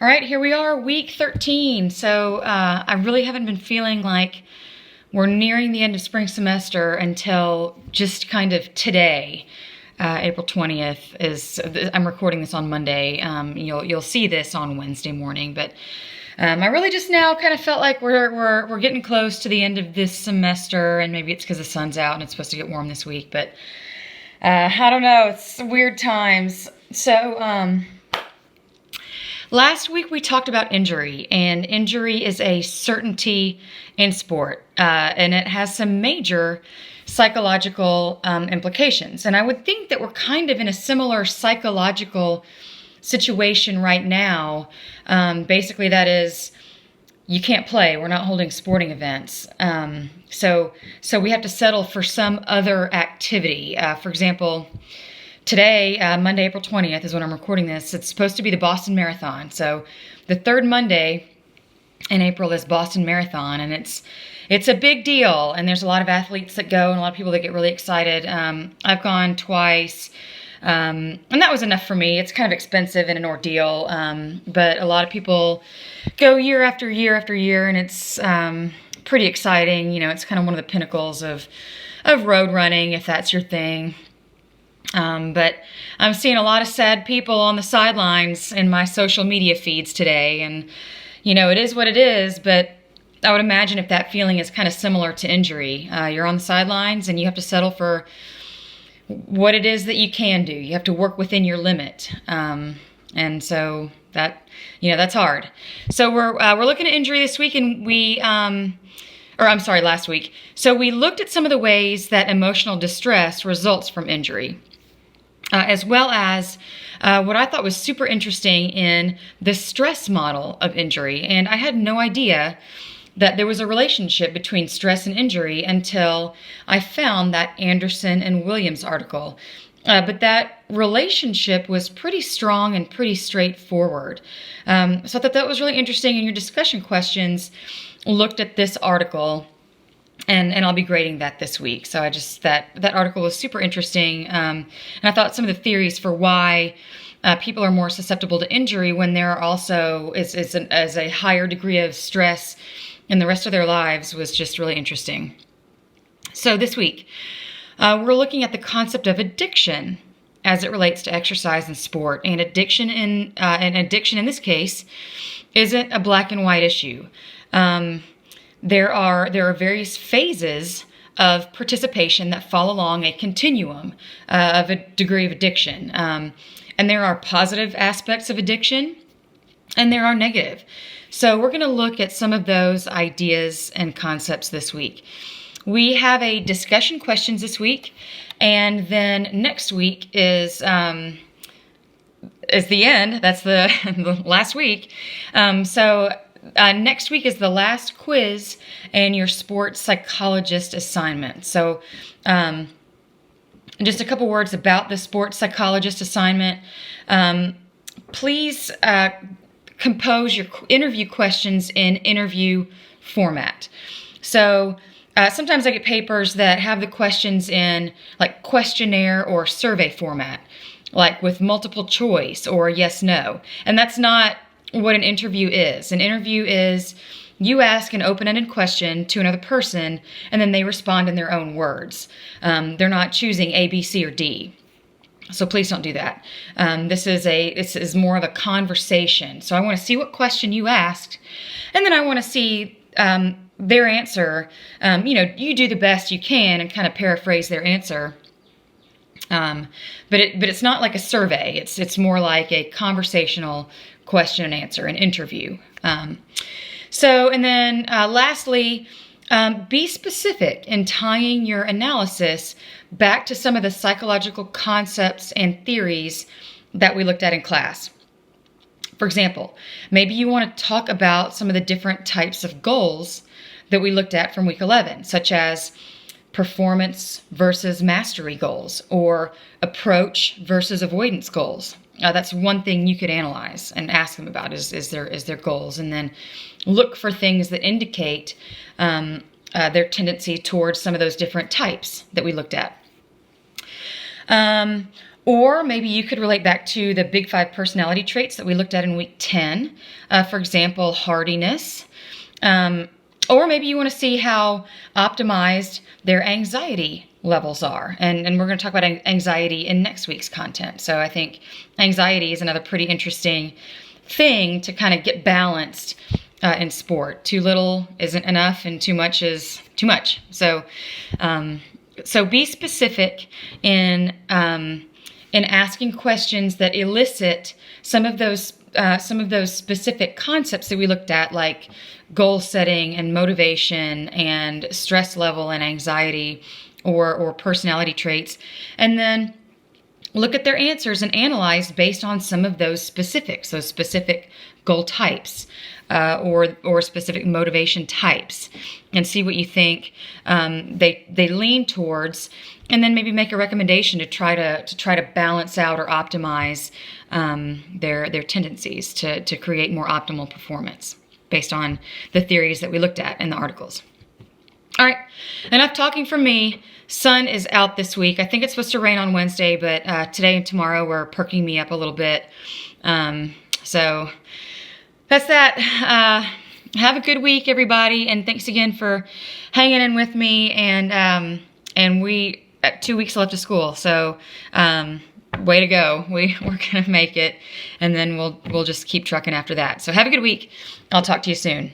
All right, here we are, week 13. So I really haven't been feeling like we're nearing the end of spring semester until just kind of today. April 20th is, I'm recording this on Monday. You'll see this on Wednesday morning, but I really just now kind of felt like we're getting close to the end of this semester, and maybe it's because the sun's out and it's supposed to get warm this week, but I don't know. It's weird times. So last week we talked about injury, and injury is a certainty in sport, and it has some major psychological implications. And I would think that we're kind of in a similar psychological situation right now. Basically, that is, you can't play. We're not holding sporting events. So we have to settle for some other activity. For example, today, Monday, April 20th is when I'm recording this. It's supposed to be the Boston Marathon. So the third Monday in April is Boston Marathon, and it's a big deal. And there's a lot of athletes that go and a lot of people that get really excited. I've gone twice. And that was enough for me. It's kind of expensive and an ordeal, but a lot of people go year after year after year, and it's pretty exciting. You know, it's kind of one of the pinnacles of road running, if that's your thing. But I'm seeing a lot of sad people on the sidelines in my social media feeds today, and you know, it is what it is, but I would imagine if that feeling is kind of similar to injury. You're on the sidelines and you have to settle for what it is that you can do. You have to work within your limit. And so that, you know, that's hard. So we're looking at injury this week, and last week. So we looked at some of the ways that emotional distress results from injury, as well as what I thought was super interesting in the stress model of injury. And I had no idea that there was a relationship between stress and injury until I found that Anderson and Williams article. But that relationship was pretty strong and pretty straightforward. So I thought that was really interesting, and your discussion questions looked at this article, and I'll be grading that this week. So that article was super interesting, and I thought some of the theories for why people are more susceptible to injury when there are also is a higher degree of stress in the rest of their lives was just really interesting. So this week, we're looking at the concept of addiction as it relates to exercise and sport. And addiction in this case isn't a black and white issue. There are various phases of participation that fall along a continuum of a degree of addiction. And there are positive aspects of addiction, and there are negative. So we're going to look at some of those ideas and concepts this week. We have a discussion questions this week, and then next week is the end. That's the last week. Next week is the last quiz and your sports psychologist assignment. So just a couple words about the sports psychologist assignment. Please compose your interview questions in interview format. So sometimes I get papers that have the questions in like questionnaire or survey format, like with multiple choice or yes, no. And that's not what an interview is. An interview is you ask an open-ended question to another person, and then they respond in their own words. They're not choosing A, B, C, or D. So please don't do that. This is more of a conversation. So I want to see what question you asked, and then I want to see their answer. You do the best you can and kind of paraphrase their answer. But it's not like a survey. It's more like a conversational question and answer, an interview. Lastly, be specific in tying your analysis back to some of the psychological concepts and theories that we looked at in class. For example, maybe you want to talk about some of the different types of goals that we looked at from week 11, such as performance versus mastery goals or approach versus avoidance goals. That's one thing you could analyze and ask them about is their goals, and then look for things that indicate their tendency towards some of those different types that we looked at. Or maybe you could relate back to the big 5 personality traits that we looked at in week 10. For example, hardiness. Or maybe you want to see how optimized their anxiety levels are. And we're going to talk about anxiety in next week's content. So I think anxiety is another pretty interesting thing to kind of get balanced in sport. Too little isn't enough, and too much is too much. So be specific in asking questions that elicit some of those specific concepts that we looked at, like goal setting and motivation and stress level and anxiety or personality traits, and then look at their answers and analyze based on some of those specifics, those specific goal types or specific motivation types, and see what you think they lean towards, and then maybe make a recommendation to try to balance out or optimize their tendencies to create more optimal performance based on the theories that we looked at in the articles. All right, enough talking from me. Sun is out this week. I think it's supposed to rain on Wednesday, but today and tomorrow we're perking me up a little bit. So that's that. Have a good week, everybody, and thanks again for hanging in with me. And we 2 weeks left of school, so way to go. We're gonna make it, and then we'll just keep trucking after that. So have a good week. I'll talk to you soon.